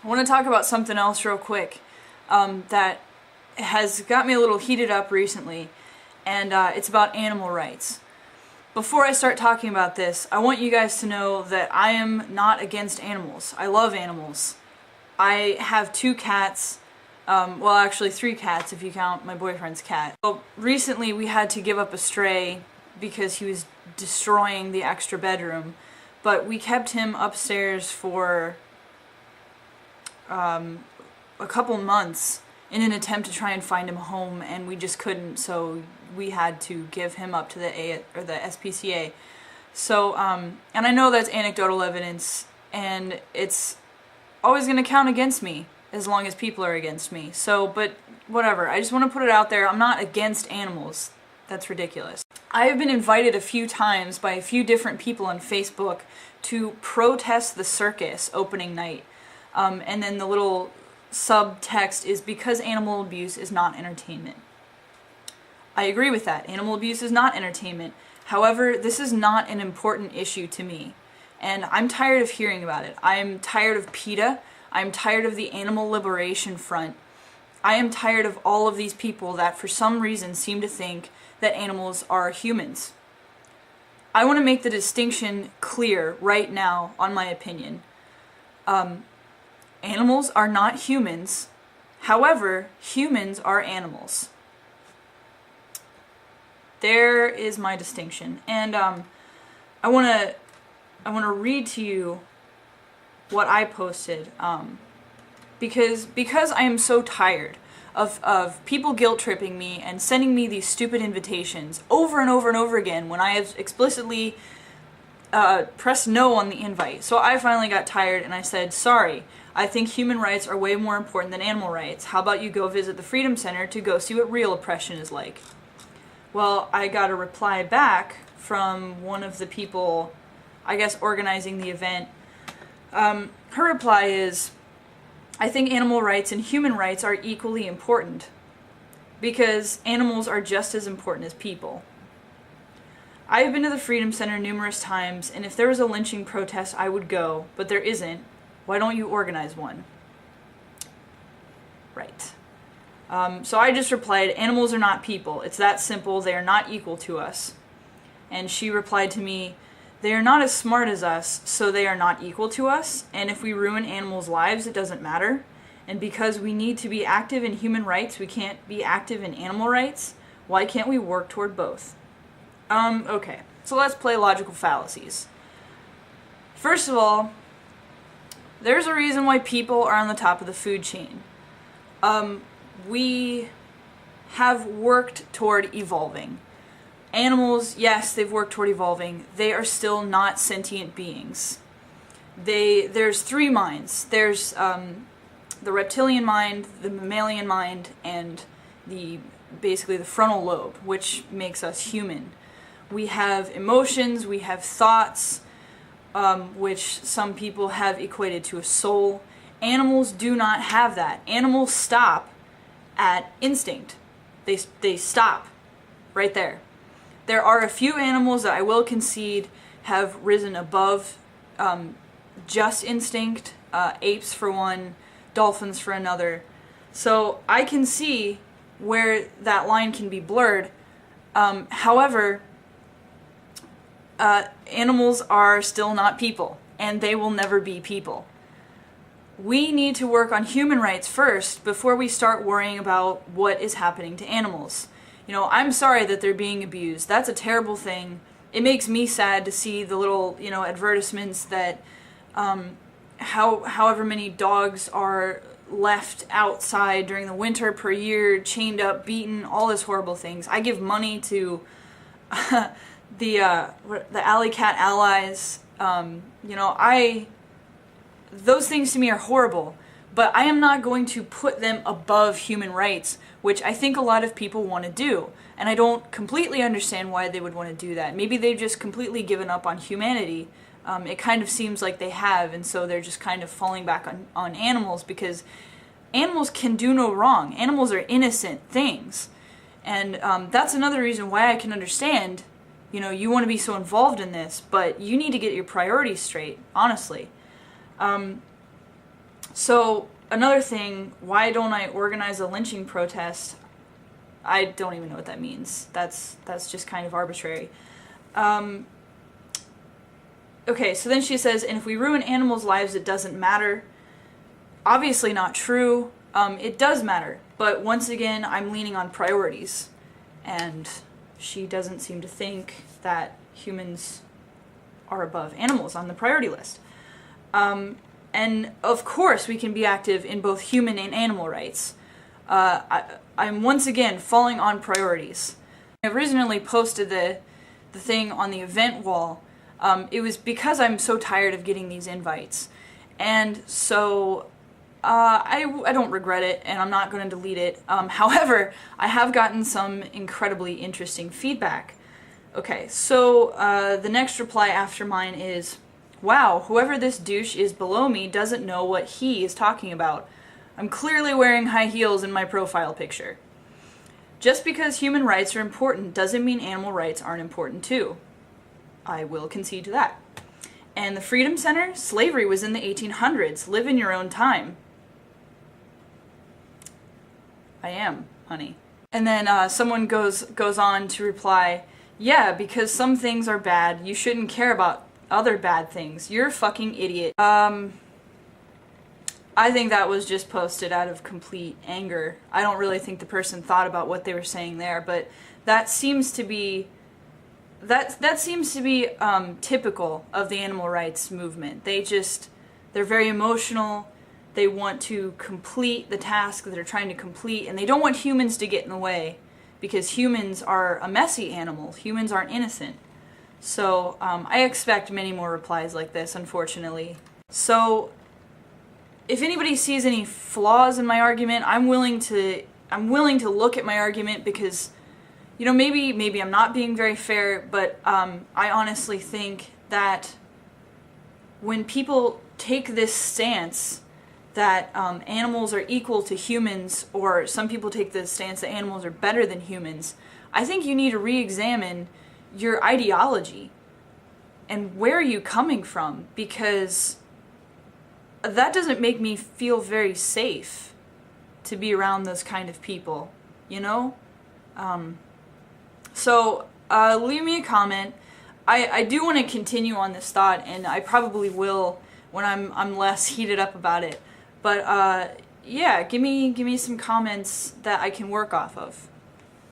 I want to talk about something else real quick that has got me a little heated up recently, and it's about animal rights. Before I start talking about this, I want you guys to know that I am not against animals. I love animals. I have 2 cats, well actually 3 cats if you count my boyfriend's cat. Well, recently we had to give up a stray because he was destroying the extra bedroom, but we kept him upstairs for a couple months in an attempt to try and find him a home, and we just couldn't, so we had to give him up to the SPCA. So, and I know that's anecdotal evidence, and it's always going to count against me as long as people are against me. So, but whatever, I just want to put it out there, I'm not against animals. That's ridiculous. I have been invited a few times by a few different people on Facebook to protest the circus opening night. And then the little subtext is because animal abuse is not entertainment. I agree with that. Animal abuse is not entertainment. However, this is not an important issue to me. And I'm tired of hearing about it. I'm tired of PETA. I'm tired of the Animal Liberation Front. I am tired of all of these people that for some reason seem to think that animals are humans. I want to make the distinction clear right now on my opinion. Animals are not humans. However, humans are animals. There is my distinction. And I want to read to you what I posted because I am so tired of people guilt-tripping me and sending me these stupid invitations over and over and over again when I have explicitly pressed no on the invite. So I finally got tired and I said, sorry, I think human rights are way more important than animal rights. How about you go visit the Freedom Center to go see what real oppression is like? Well, I got a reply back from one of the people, I guess, organizing the event. Her reply is, I think animal rights and human rights are equally important because animals are just as important as people. I have been to the Freedom Center numerous times, and if there was a lynching protest, I would go, but there isn't. Why don't you organize one? Right. So I just replied, animals are not people. It's that simple. They are not equal to us. And she replied to me, they are not as smart as us, so they are not equal to us, and if we ruin animals' lives, it doesn't matter. And because we need to be active in human rights, we can't be active in animal rights. Why can't we work toward both? Okay, so let's play logical fallacies. First of all, there's a reason why people are on the top of the food chain. We have worked toward evolving. Animals, yes, they've worked toward evolving. They are still not sentient beings. There's 3 minds. There's the reptilian mind, the mammalian mind, and basically the frontal lobe, which makes us human. We have emotions, we have thoughts, which some people have equated to a soul. Animals do not have that. Animals stop at instinct. They stop right there. There are a few animals that I will concede have risen above just instinct, apes for one, dolphins for another. So I can see where that line can be blurred. However, animals are still not people, and they will never be people. We need to work on human rights first before we start worrying about what is happening to animals. You know, I'm sorry that they're being abused. That's a terrible thing. It makes me sad to see the little, advertisements that however many dogs are left outside during the winter per year, chained up, beaten, all these horrible things. I give money to the Alley Cat Allies. Those things to me are horrible, but I am not going to put them above human rights, which I think a lot of people want to do. And I don't completely understand why they would want to do that. Maybe they've just completely given up on humanity. It kind of seems like they have, and so they're just kind of falling back on animals because animals can do no wrong. Animals are innocent things. And that's another reason why I can understand, you want to be so involved in this, but you need to get your priorities straight, honestly. So another thing, why don't I organize a lynching protest? I don't even know what that means. That's just kind of arbitrary. Okay, so then she says, and if we ruin animals' lives, it doesn't matter. Obviously not true. It does matter. But once again, I'm leaning on priorities. And she doesn't seem to think that humans are above animals on the priority list. And of course we can be active in both human and animal rights. I'm once again falling on priorities. I originally posted the thing on the event wall. It was because I'm so tired of getting these invites. And so I don't regret it, and I'm not going to delete it. However, I have gotten some incredibly interesting feedback. Okay, so the next reply after mine is, wow, whoever this douche is below me doesn't know what he is talking about. I'm clearly wearing high heels in my profile picture. Just because human rights are important doesn't mean animal rights aren't important too. I will concede to that. And the Freedom Center? Slavery was in the 1800s. Live in your own time. I am, honey. And then someone goes on to reply, yeah, because some things are bad. You shouldn't care about other bad things. You're a fucking idiot. I think that was just posted out of complete anger. I don't really think the person thought about what they were saying there, but that seems to be typical of the animal rights movement. They're very emotional. They want to complete the task that they're trying to complete, and they don't want humans to get in the way, because humans are a messy animal. Humans aren't innocent. So I expect many more replies like this, unfortunately. So if anybody sees any flaws in my argument, I'm willing to look at my argument, because, you know, maybe I'm not being very fair, but I honestly think that when people take this stance that animals are equal to humans, or some people take the stance that animals are better than humans, I think you need to re-examine your ideology and where are you coming from, because that doesn't make me feel very safe to be around those kind of people, you know? So leave me a comment. I do want to continue on this thought, and I probably will when I'm less heated up about it. But yeah, give me some comments that I can work off of.